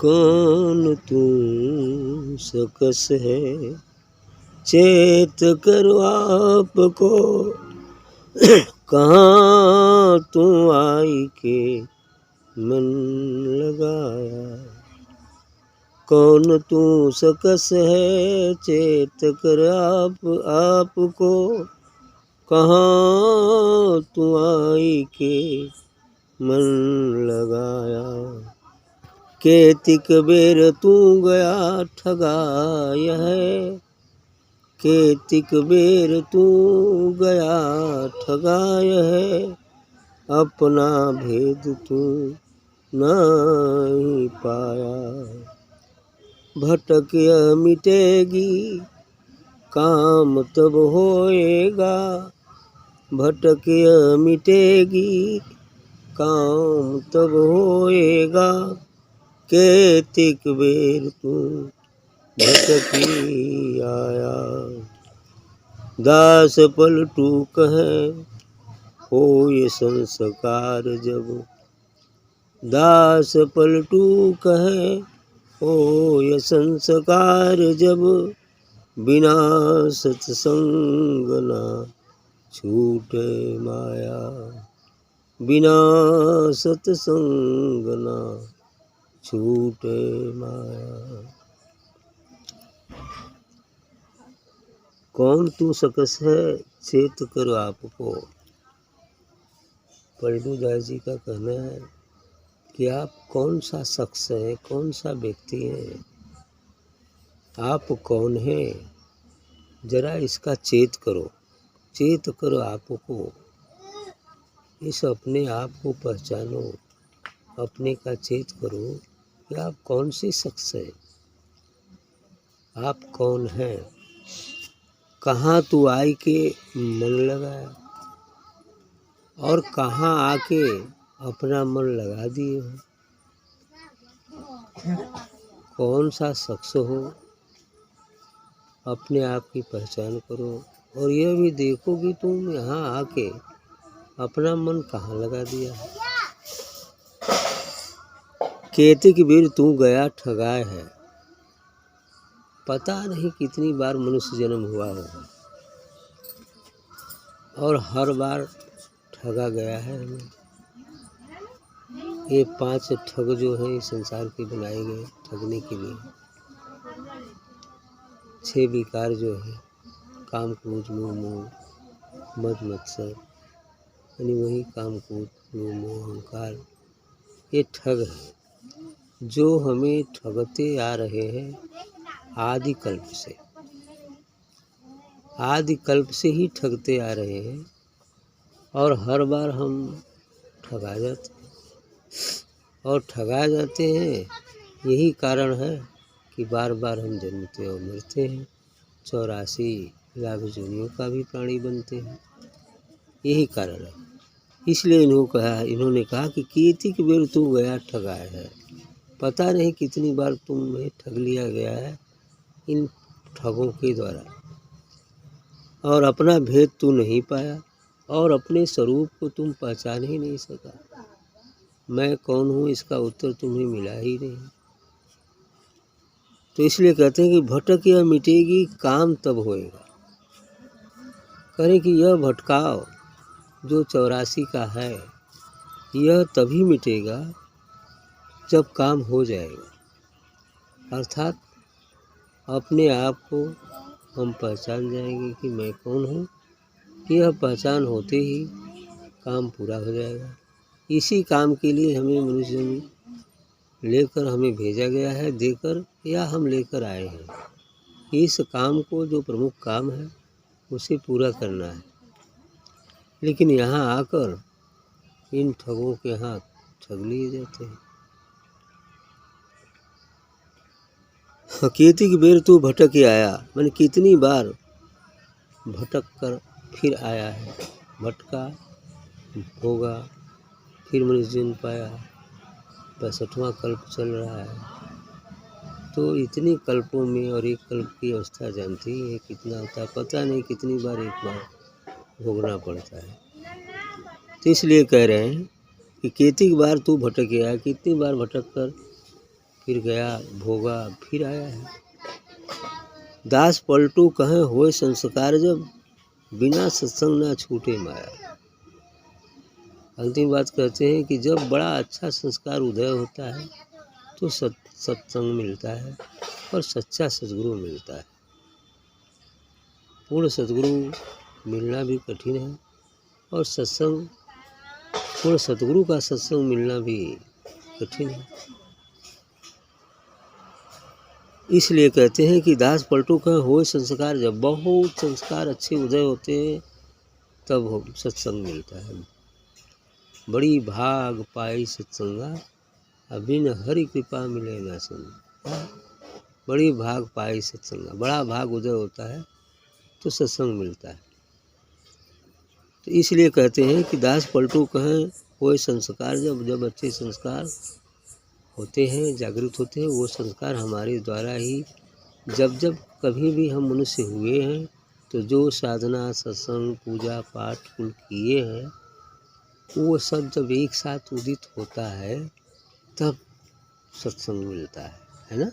कौन तू सकस है, चेत करो आपको। कहाँ तू आई के मन लगाया। कौन तू सकस है, चेत कर आपको। कहाँ तू आई के मन लगाया। केतिक बेर तू गया ठगाया है। केतिक बेर तू गया ठगाया है। अपना भेद तू नहीं पाया। भटकिया मिटेगी काम तब होएगा। भटकिया मिटेगी काम तब होएगा। केतिक बेर तू भटकी आया। दास पलटू कहें हो ये संस्कार जब। दास पलटू कहें हो ये संस्कार जब। बिना सत्संग ना छूटे माया। बिना सत्संग ना छूटे माया। कौन तू सकस है, चेत करो आपको। पलटू दास जी का कहना है कि आप कौन सा शख्स है, कौन सा व्यक्ति है, आप कौन है, जरा इसका चेत करो। चेत करो आपको, इस अपने आप को पहचानो। अपने का चेत करो कि आप कौन सी शख्स है, आप कौन हैं। कहाँ तू आई के मन लगाया और कहाँ आके अपना मन लगा दिए हो। कौन सा शख्स हो, अपने आप की पहचान करो। और यह भी देखो कि तुम यहाँ आके अपना मन कहाँ लगा दिया है। केतिक बेर तू गया ठगाए है। पता नहीं कितनी बार मनुष्य जन्म हुआ होगा और हर बार ठगा गया है हमें। ये 5 ठग जो हैं इस संसार के बनाए गए ठगने के लिए। 6 विकार जो है, काम क्रोध मोह मोह मद मत्सर, यानी वही काम क्रोध मोह मोह अहंकार, ये ठग है जो हमें ठगते आ रहे हैं आदि कल्प से। आदि कल्प से ही ठगते आ रहे हैं और हर बार हम ठगा जाते हैं। और ठगा जाते हैं, यही कारण है कि बार बार हम जन्मते और मरते हैं। 84 लाख योनियों का भी प्राणी बनते हैं, यही कारण है। इसलिए इन्होंने कहा कि केतिक बेर तू गया ठगाया है। पता नहीं कितनी बार तुम्हें ठग लिया गया है इन ठगों के द्वारा, और अपना भेद तू नहीं पाया और अपने स्वरूप को तुम पहचान ही नहीं सका। मैं कौन हूँ इसका उत्तर तुम्हें मिला ही नहीं। तो इसलिए कहते हैं कि भटक यह मिटेगी काम तब होएगा। करें कि यह भटकाव जो 84 का है यह तभी मिटेगा जब काम हो जाएगा। अर्थात अपने आप को हम पहचान जाएंगे कि मैं कौन हूँ। यह पहचान होते ही काम पूरा हो जाएगा। इसी काम के लिए हमें मनुष्य जन्म लेकर हमें भेजा गया है, देकर या हम लेकर आए हैं। इस काम को, जो प्रमुख काम है, उसे पूरा करना है। लेकिन यहाँ आकर इन ठगों के हाथ ठग लिए जाते हैं। केतिक बेर तू भटक आया, मैंने कितनी बार भटक कर फिर आया है। भटका होगा, फिर मनुष्य जन्म पाया, 65वां कल्प चल रहा है। तो इतने कल्पों में और एक कल्प की अवस्था जानती है कितना होता है। पता नहीं कितनी बार एक बार भोगना पड़ता है। तो इसलिए कह रहे हैं कि केतिक बार तू भटक आया, कितनी बार भटक कर फिर गया, भोगा, फिर आया है। दास पलटू कहें होए संस्कार जब, बिना सत्संग ना छूटे माया। अंतिम बात कहते हैं कि जब बड़ा अच्छा संस्कार उदय होता है तो सत्संग मिलता है और सच्चा सद्गुरु मिलता है। पूर्ण सद्गुरु मिलना भी कठिन है और पूर्ण सद्गुरु का सत्संग मिलना भी कठिन है। इसलिए कहते हैं कि दास पलटू का होए संस्कार जब, बहुत संस्कार अच्छे उदय होते हैं तब सत्संग मिलता है। बड़ी भाग पाई सत्संगा, बिन हरि कृपा मिले ना संग। बड़ी भाग पाई सत्संगा, बड़ा भाग उदय होता है तो सत्संग मिलता है। तो इसलिए कहते हैं कि दास पलटू कहें होए संस्कार जब अच्छे संस्कार होते हैं, जागृत होते हैं, वो संस्कार हमारे द्वारा ही जब कभी भी हम मनुष्य हुए हैं तो जो साधना सत्संग पूजा पाठ कुल किए हैं वो सब जब एक साथ उदित होता है तब सत्संग मिलता है ना।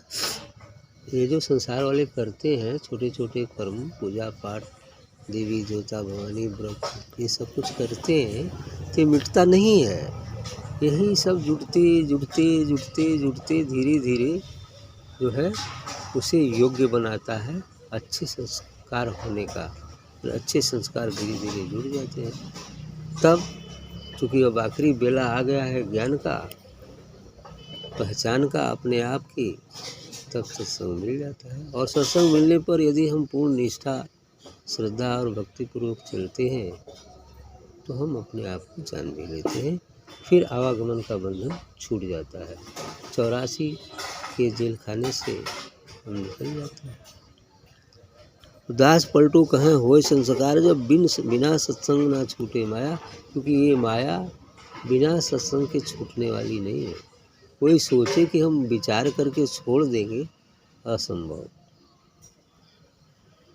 ये जो संसार वाले करते हैं छोटे छोटे कर्म, पूजा पाठ, देवी देवता भवानी व्रत, ये सब कुछ करते हैं तो मिटता नहीं है। यही सब जुड़ते जुड़ते जुड़ते जुड़ते धीरे धीरे जो है उसे योग्य बनाता है अच्छे संस्कार होने का। अच्छे संस्कार धीरे धीरे जुड़ जाते हैं। तब चूँकि अब आखिरी बेला आ गया है ज्ञान का, पहचान का अपने आप की, तब सत्संग मिल जाता है। और सत्संग मिलने पर यदि हम पूर्ण निष्ठा, श्रद्धा और भक्तिपूर्वक चलते हैं तो हम अपने आप को जान भी लेते हैं। फिर आवागमन का बंधन छूट जाता है। 84 के जेल खाने से हम निकल जाते हैं। दास पलटू कहें होए संस्कार जब, बिना सत्संग ना छूटे माया। क्योंकि ये माया बिना सत्संग के छूटने वाली नहीं है। कोई सोचे कि हम विचार करके छोड़ देंगे, असंभव।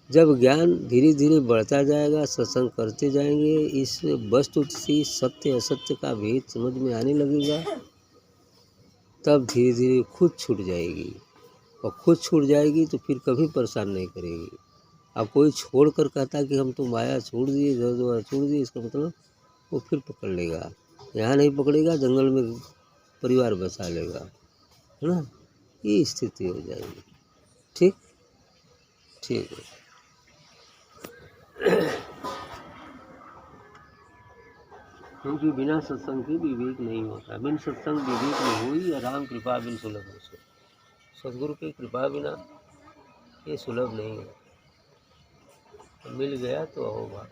जब ज्ञान धीरे धीरे बढ़ता जाएगा, सत्संग करते जाएंगे, इस वस्तु से सत्य असत्य का भेद समझ में आने लगेगा, तब धीरे धीरे खुद छूट जाएगी। और खुद छूट जाएगी तो फिर कभी परेशान नहीं करेगी। अब कोई छोड़ कर कहता कि हम तो माया छोड़ दिए, घर द्वार छोड़ दिए, इसका मतलब वो फिर पकड़ लेगा। यहाँ नहीं पकड़ेगा, जंगल में परिवार बसा लेगा, है ना। ये स्थिति हो जाएगी। ठीक ठीक है। क्योंकि बिना सत्संग के विवेक नहीं होता। बिन सत्संग विवेक में हुई, राम कृपा बिन सुलभ हो सो। सदगुरु की कृपा बिना ये सुलभ नहीं है। मिल गया तो होगा।